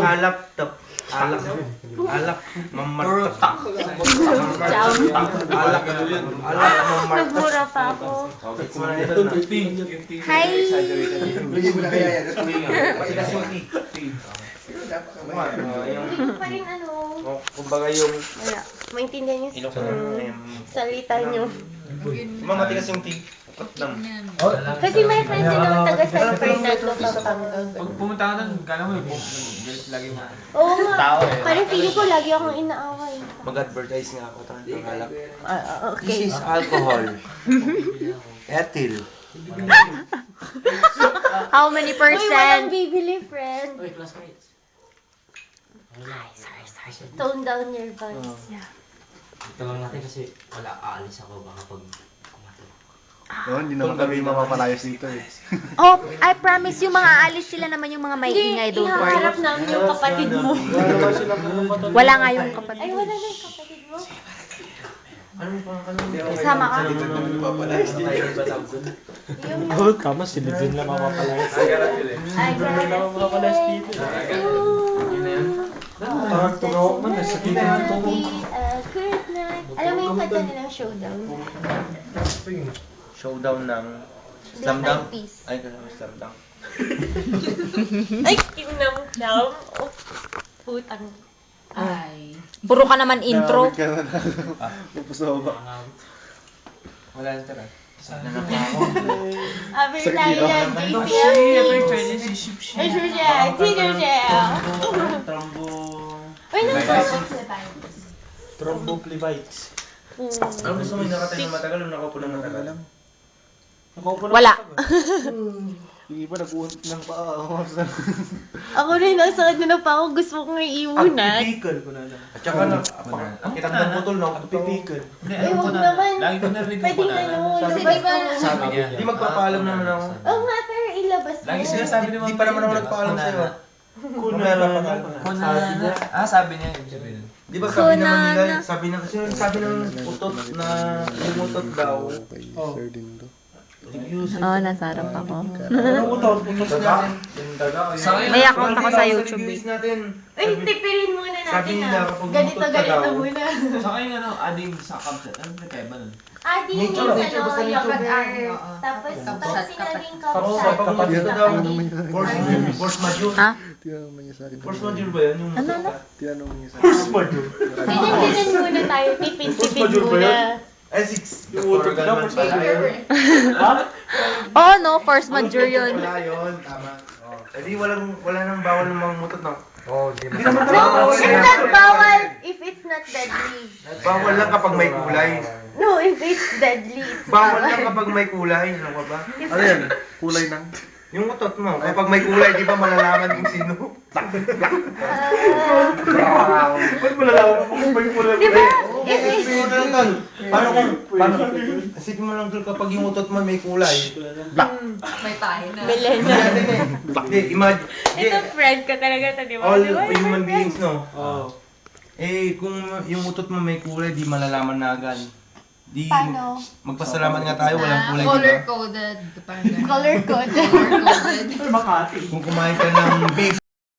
alak, alak, mamartak. Alak, mamartak. Nagmura pa ako. Hi! Pa rin ano. Kumbaga yung Wala. Maintindihan yung Ilocano. salita nyo. Matigas yung tea. Kasi may friends din ako taga San Fernando, Pampanga. Pag pumunta ka doon, kala mo lagi mo. Oo nga. Tao eh. Parang feeling ko lagi akong inaaway. Mag-advertise nga ako ng alak. Okay. This is alcohol. Ethyl. Uy, How many walang percent? bibili, friend. Uy, classmates. Sorry. Tone down your voice. Ito lang natin kasi wala aalis ako baka pag kumato. Hindi naman kami mapapalayas dito eh. Oh, I promise you, mga alis sila naman yung mga may ingay, don't worry. Ihaharap namin yung kapatid mo. Wala nga yung kapatid. Ay, wala na yung kapatid mo. Kasama ka? Yung Tama, si Livin lang mapapalayas. I gotta feel it. Tawag-tugaw man, nasa It's gonna be a good night. Alam mo yung kanta nilang Showdown? Showdown ng Black Slam Dunk. Eyed Peas. Ay, kaya Slam Dunk. Ay, kinamdam. Oh, putang. Ay. Puro ka naman intro. Gamit ka na na. Pupuso ba? Wala na tara. Sana na pa ako. Aber tayo yan, JCM. Ay, sure siya. Tigger siya. Trombo. Uy, nasa Thrombophlebitis. Ano gusto mo yung nakatayo ng matagal o nakaupo ng matagal? Wala. Yung iba nag-uunit ng paa. Ako rin, ang sakit na pa ako. Gusto ko nga iunan. Pipikal ko na lang. At saka na, kitang ng putol na ako pipikal. Ay, huwag naman. Lagi ko narinig Pwede ko na na. no. Sabi Labas mo. Sabi niya. Di magpapaalam naman ako. Oo nga, pero ilabas mo. Lagi sinasabi ni Ma'am Di pa naman ako Jane, nagpaalam diba? sa'yo. Kunana. Sabi niya. Sabi niya. Di ba sabi naman nila, sabi ng utot na yung utot daw. Sir din to. Oh, nasa harap ako. Utos natin. May account ako sa YouTube Reviews natin. Uy, tipirin muna Sabi natin nila, ah. kapag Ganito, umutot ka ganito daw. muna. Saka yung adding sa concept. Ano nagkaiba nun? Adi yung Nature, nature, basta yung nature. kapag-air. Tapos, pag sinabing Oo, kapsat. kapag umutot ka daw. Tinanong mo niya sa akin. Force majeure. Ha? Tinanong mo niya sa akin. Force majeure ba yan? Yung Ano, ano? Tinanong mo niya sa Force akin. majeure. Ganyan muna tayo. Tipid-tipid majeure ba muna. Ay, 6. Yung utot ka daw, force majeure. Oh, no, force majeure yun. Wala yun, tama. Eh di wala nang bawal ng mga mutot na. Di Hindi naman No, tama. it's not bawal if it's not deadly. Bawal lang kapag may kulay. No, if it's deadly, it's Bawal lang kapag may kulay. Ano ka ba? Ano yan? Kulay ng? Yung utot mo, kapag may kulay, di ba malalaman kung sino? Ba't malalaman kung may kulay? Di ba? Isipin mo na lang, tol. Paano? Isipin mo lang, tol, kapag yung utot mo may kulay. Melena. Hindi, imagine. Ito friend ka talaga to, di ba? All Di ba? human beings, no? Eh, kung yung utot mo may kulay, di malalaman na agad. Di, Paano? magpasalamat nga tayo, walang kulay, di ba? Color-coded. Parang ganun. Color code. Color-coded. Kung kumain ka ng beef,